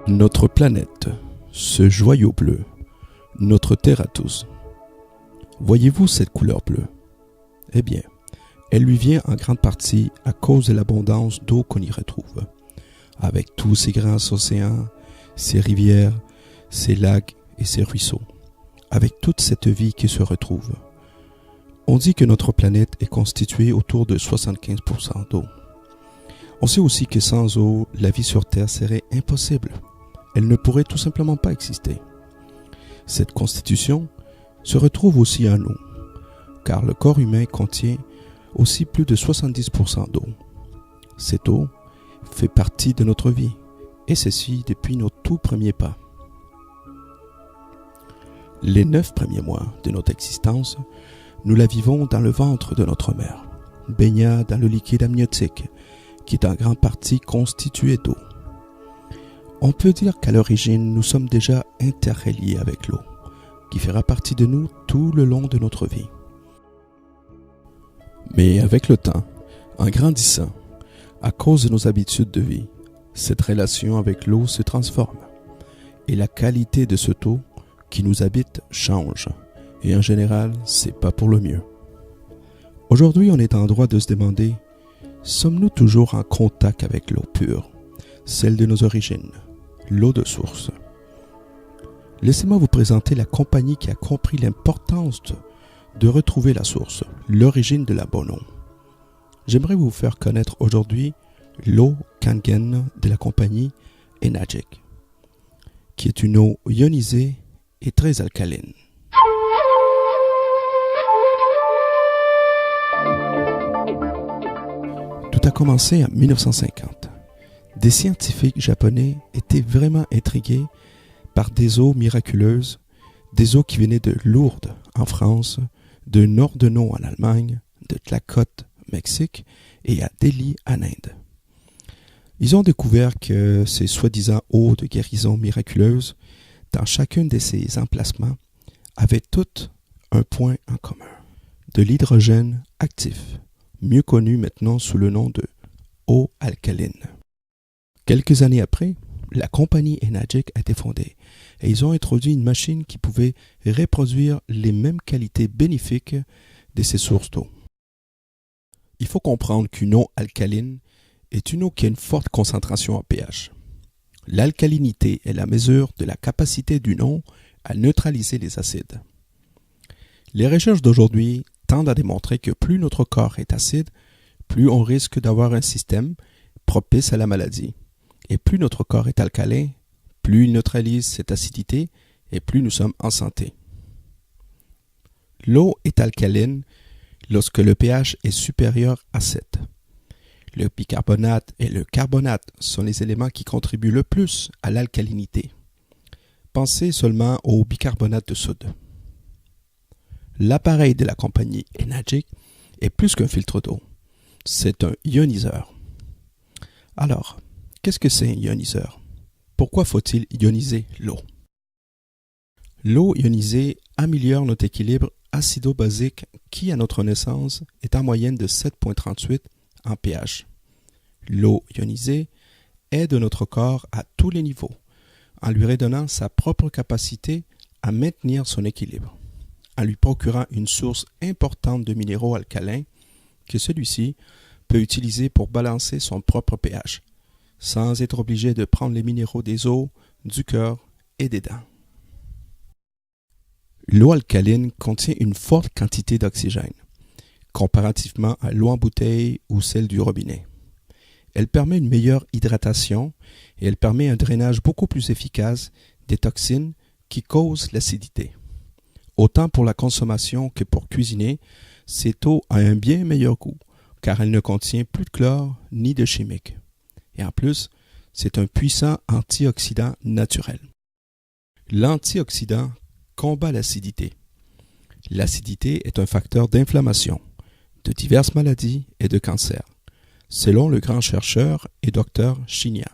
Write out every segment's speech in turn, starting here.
Notre planète, ce joyau bleu, notre terre à tous. Voyez-vous cette couleur bleue? Eh bien, elle lui vient en grande partie à cause de l'abondance d'eau qu'on y retrouve. Avec tous ces grands océans, ces rivières, ces lacs et ces ruisseaux. Avec toute cette vie qui se retrouve. On dit que notre planète est constituée autour de 75% d'eau. On sait aussi que sans eau, la vie sur Terre serait impossible. Elle ne pourrait tout simplement pas exister. Cette constitution se retrouve aussi en nous, car le corps humain contient aussi plus de 70% d'eau. Cette eau fait partie de notre vie, et ceci depuis nos tout premiers pas. Les 9 premiers mois de notre existence, nous la vivons dans le ventre de notre mère, baignant dans le liquide amniotique, qui est en grande partie constitué d'eau. On peut dire qu'à l'origine, nous sommes déjà interreliés avec l'eau, qui fera partie de nous tout le long de notre vie. Mais avec le temps, en grandissant, à cause de nos habitudes de vie, cette relation avec l'eau se transforme, et la qualité de cette eau qui nous habite change, et en général, c'est pas pour le mieux. Aujourd'hui, on est en droit de se demander, sommes-nous toujours en contact avec l'eau pure, celle de nos origines, l'eau de source? Laissez-moi vous présenter la compagnie qui a compris l'importance de retrouver la source, l'origine de la bonne eau. J'aimerais vous faire connaître aujourd'hui l'eau Kangen de la compagnie Enagic, qui est une eau ionisée et très alcaline. Tout a commencé en 1950. Des scientifiques japonais étaient vraiment intrigués par des eaux miraculeuses, des eaux qui venaient de Lourdes en France, de Nordeno en Allemagne, de Tlacote, Mexique et à Delhi en Inde. Ils ont découvert que ces soi-disant eaux de guérison miraculeuses, dans chacun de ces emplacements, avaient toutes un point en commun, de l'hydrogène actif, mieux connu maintenant sous le nom de eau alcaline. Quelques années après, la compagnie Enagic a été fondée et ils ont introduit une machine qui pouvait reproduire les mêmes qualités bénéfiques de ces sources d'eau. Il faut comprendre qu'une eau alcaline est une eau qui a une forte concentration en pH. L'alcalinité est la mesure de la capacité d'une eau à neutraliser les acides. Les recherches d'aujourd'hui tendent à démontrer que plus notre corps est acide, plus on risque d'avoir un système propice à la maladie. Et plus notre corps est alcalin, plus il neutralise cette acidité et plus nous sommes en santé. L'eau est alcaline lorsque le pH est supérieur à 7. Le bicarbonate et le carbonate sont les éléments qui contribuent le plus à l'alcalinité. Pensez seulement au bicarbonate de soude. L'appareil de la compagnie Enagic est plus qu'un filtre d'eau. C'est un ioniseur. Alors, qu'est-ce que c'est un ioniseur? Pourquoi faut-il ioniser l'eau? L'eau ionisée améliore notre équilibre acido-basique qui, à notre naissance, est en moyenne de 7,38 en pH. L'eau ionisée aide notre corps à tous les niveaux, en lui redonnant sa propre capacité à maintenir son équilibre, en lui procurant une source importante de minéraux alcalins que celui-ci peut utiliser pour balancer son propre pH, sans être obligé de prendre les minéraux des os, du cœur et des dents. L'eau alcaline contient une forte quantité d'oxygène, comparativement à l'eau en bouteille ou celle du robinet. Elle permet une meilleure hydratation et elle permet un drainage beaucoup plus efficace des toxines qui causent l'acidité. Autant pour la consommation que pour cuisiner, cette eau a un bien meilleur goût, car elle ne contient plus de chlore ni de chimiques. Et en plus, c'est un puissant antioxydant naturel. L'antioxydant combat l'acidité. L'acidité est un facteur d'inflammation, de diverses maladies et de cancer, selon le grand chercheur et docteur Shinya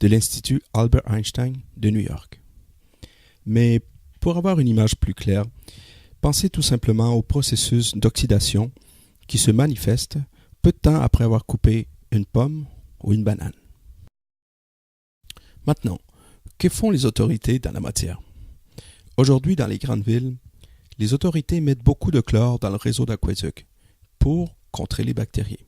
de l'Institut Albert Einstein de New York. Mais pour avoir une image plus claire, pensez tout simplement au processus d'oxydation qui se manifeste peu de temps après avoir coupé une pomme ou une banane. Maintenant, Que font les autorités dans la matière? Aujourd'hui, dans les grandes villes, les autorités mettent beaucoup de chlore dans le réseau d'aqueduc pour contrer les bactéries.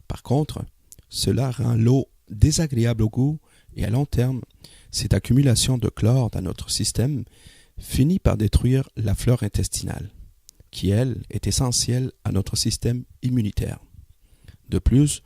Par contre, cela rend l'eau désagréable au goût et à long terme, cette accumulation de chlore dans notre système finit par détruire la flore intestinale, qui, elle, est essentielle à notre système immunitaire. De plus,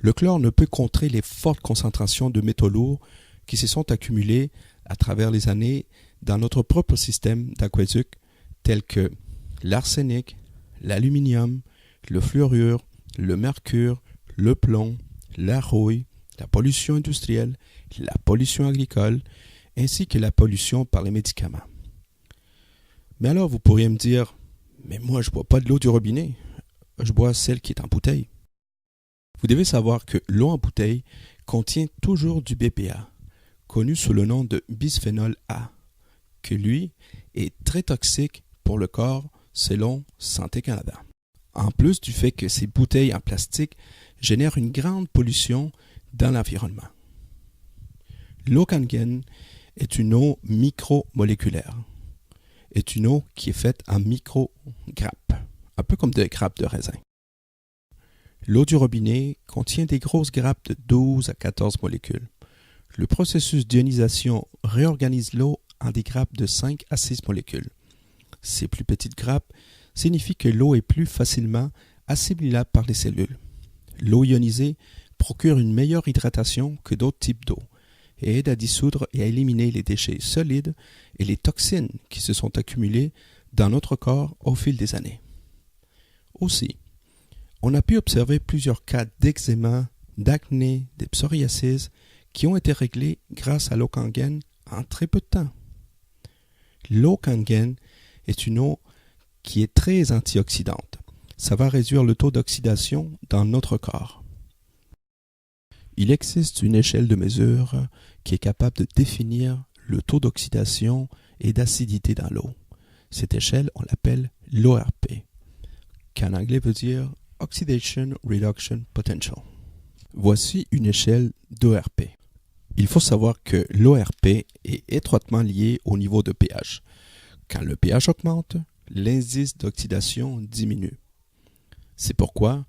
le chlore ne peut contrer les fortes concentrations de métaux lourds qui se sont accumulés à travers les années dans notre propre système d'aqueduc, tels que l'arsenic, l'aluminium, le fluorure, le mercure, le plomb, la rouille, la pollution industrielle, la pollution agricole, ainsi que la pollution par les médicaments. Mais alors vous pourriez me dire, mais moi je ne bois pas de l'eau du robinet, je bois celle qui est en bouteille. Vous devez savoir que l'eau en bouteille contient toujours du BPA, connu sous le nom de bisphénol A, que lui est très toxique pour le corps selon Santé Canada. En plus du fait que ces bouteilles en plastique génèrent une grande pollution dans l'environnement. L'eau Kangen est une eau micromoléculaire, est une eau qui est faite en micro-grappes, un peu comme des grappes de raisin. L'eau du robinet contient des grosses grappes de 12 à 14 molécules. Le processus d'ionisation réorganise l'eau en des grappes de 5 à 6 molécules. Ces plus petites grappes signifient que l'eau est plus facilement assimilable par les cellules. L'eau ionisée procure une meilleure hydratation que d'autres types d'eau et aide à dissoudre et à éliminer les déchets solides et les toxines qui se sont accumulées dans notre corps au fil des années. Aussi, on a pu observer plusieurs cas d'eczéma, d'acné, de psoriasis qui ont été réglés grâce à l'eau Kangen en très peu de temps. L'eau Kangen est une eau qui est très antioxydante. Ça va réduire le taux d'oxydation dans notre corps. Il existe une échelle de mesure qui est capable de définir le taux d'oxydation et d'acidité dans l'eau. Cette échelle, on l'appelle l'ORP, qui en anglais veut dire Oxidation Reduction Potential. Voici une échelle d'ORP. Il faut savoir que l'ORP est étroitement lié au niveau de pH. Quand le pH augmente, l'indice d'oxydation diminue. C'est pourquoi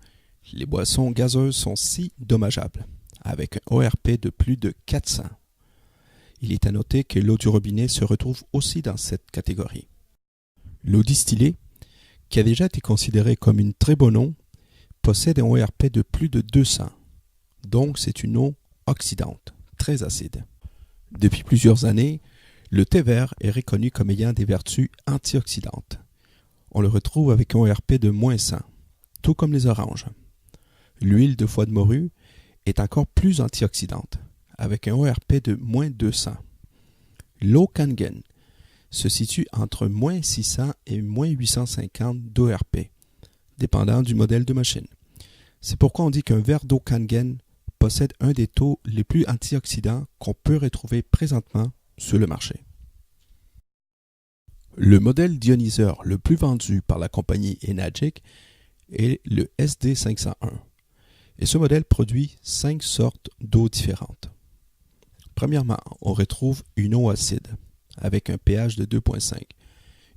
les boissons gazeuses sont si dommageables, avec un ORP de plus de 400. Il est à noter que l'eau du robinet se retrouve aussi dans cette catégorie. L'eau distillée, qui a déjà été considérée comme une très bonne eau, possède un ORP de plus de 200. Donc c'est une eau oxydante, très acide. Depuis plusieurs années, le thé vert est reconnu comme ayant des vertus antioxydantes. On le retrouve avec un ORP de moins 100, tout comme les oranges. L'huile de foie de morue est encore plus antioxydante, avec un ORP de moins 200. L'eau Kangen se situe entre moins 600 et moins 850 d'ORP, dépendant du modèle de machine. C'est pourquoi on dit qu'un verre d'eau Kangen possède un des taux les plus antioxydants qu'on peut retrouver présentement sur le marché. Le modèle d'ioniseur le plus vendu par la compagnie Enagic est le SD501. Et ce modèle produit 5 sortes d'eau différentes. Premièrement, on retrouve une eau acide avec un pH de 2,5,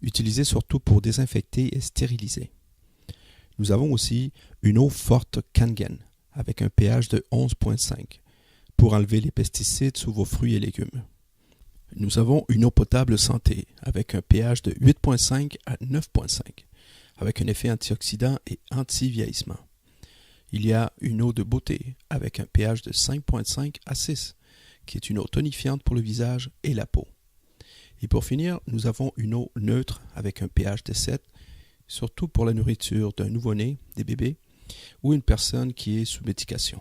utilisée surtout pour désinfecter et stériliser. Nous avons aussi une eau forte Kangen avec un pH de 11,5 pour enlever les pesticides sous vos fruits et légumes. Nous avons une eau potable santé avec un pH de 8,5 à 9,5 avec un effet antioxydant et anti-vieillissement. Il y a une eau de beauté avec un pH de 5,5 à 6 qui est une eau tonifiante pour le visage et la peau. Et pour finir, nous avons une eau neutre avec un pH de 7, surtout pour la nourriture d'un nouveau-né, des bébés, ou une personne qui est sous médication.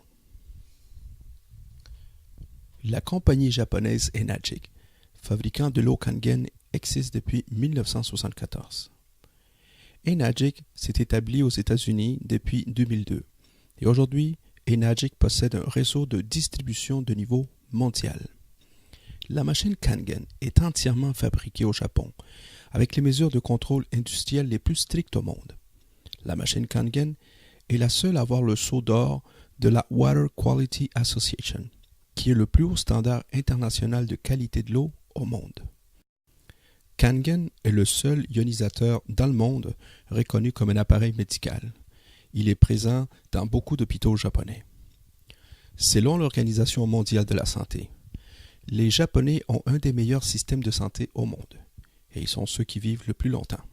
La compagnie japonaise Enagic, fabricant de l'eau Kangen, existe depuis 1974. Enagic s'est établi aux États-Unis depuis 2002 et aujourd'hui, Enagic possède un réseau de distribution de niveau mondial. La machine Kangen est entièrement fabriquée au Japon, avec les mesures de contrôle industriel les plus strictes au monde. La machine Kangen est la seule à avoir le sceau d'or de la Water Quality Association, qui est le plus haut standard international de qualité de l'eau au monde. Kangen est le seul ionisateur dans le monde reconnu comme un appareil médical. Il est présent dans beaucoup d'hôpitaux japonais. Selon l'Organisation mondiale de la santé, les Japonais ont un des meilleurs systèmes de santé au monde, et ils sont ceux qui vivent le plus longtemps.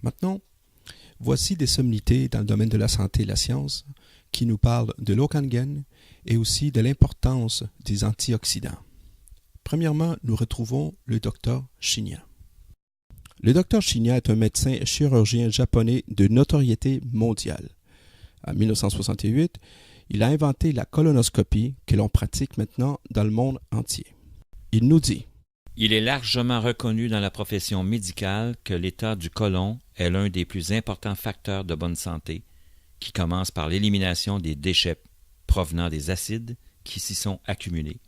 Maintenant, voici des sommités dans le domaine de la santé et la science qui nous parlent de l'eau Kangen et aussi de l'importance des antioxydants. Premièrement, nous retrouvons le Dr Shinya. Le Dr Shinya est un médecin chirurgien japonais de notoriété mondiale. En 1968, il a inventé la colonoscopie que l'on pratique maintenant dans le monde entier. Il nous dit: il est largement reconnu dans la profession médicale que l'état du côlon est l'un des plus importants facteurs de bonne santé, qui commence par l'élimination des déchets provenant des acides qui s'y sont accumulés.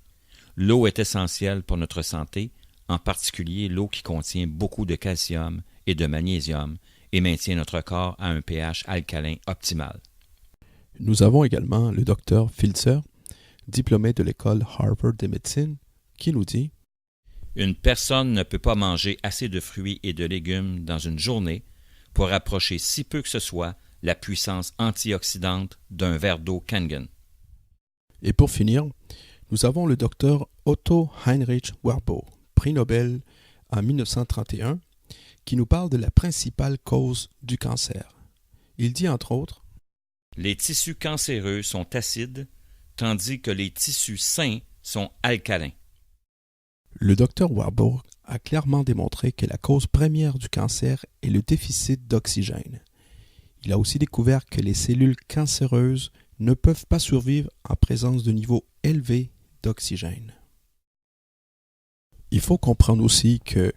L'eau est essentielle pour notre santé, en particulier l'eau qui contient beaucoup de calcium et de magnésium et maintient notre corps à un pH alcalin optimal. Nous avons également le Dr Filzer, diplômé de l'école Harvard de médecine, qui nous dit: une personne ne peut pas manger assez de fruits et de légumes dans une journée pour approcher si peu que ce soit la puissance antioxydante d'un verre d'eau Kangen. Et pour finir, nous avons le Dr Otto Heinrich Warburg, prix Nobel en 1931, qui nous parle de la principale cause du cancer. Il dit entre autres: les tissus cancéreux sont acides, tandis que les tissus sains sont alcalins. Le Dr Warburg a clairement démontré que la cause première du cancer est le déficit d'oxygène. Il a aussi découvert que les cellules cancéreuses ne peuvent pas survivre en présence de niveaux élevés d'oxygène. Il faut comprendre aussi que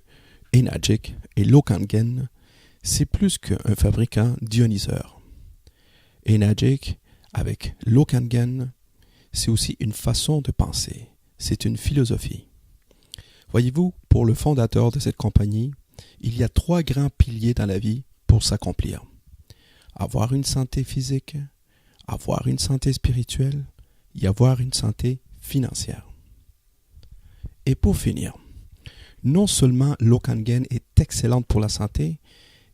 Enagic et l'eau Kangen, c'est plus qu'un fabricant d'ioniseurs. Enagic, avec l'eau Kangen, c'est aussi une façon de penser, c'est une philosophie. Voyez-vous, pour le fondateur de cette compagnie, il y a 3 grands piliers dans la vie pour s'accomplir. Avoir une santé physique, avoir une santé spirituelle et avoir une santé financière. Et pour finir, non seulement l'eau Kangen est excellente pour la santé,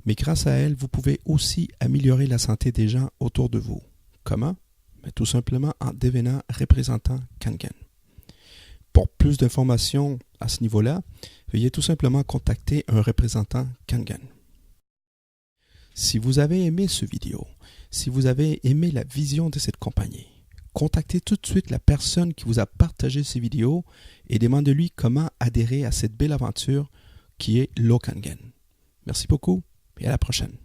mais grâce à elle, vous pouvez aussi améliorer la santé des gens autour de vous. Comment? Tout simplement en devenant représentant Kangen. Pour plus d'informations à ce niveau-là, veuillez tout simplement contacter un représentant Kangen. Si vous avez aimé ce vidéo, si vous avez aimé la vision de cette compagnie, contactez tout de suite la personne qui vous a partagé ces vidéos et demandez-lui comment adhérer à cette belle aventure qui est l'eau Kangen. Merci beaucoup et à la prochaine.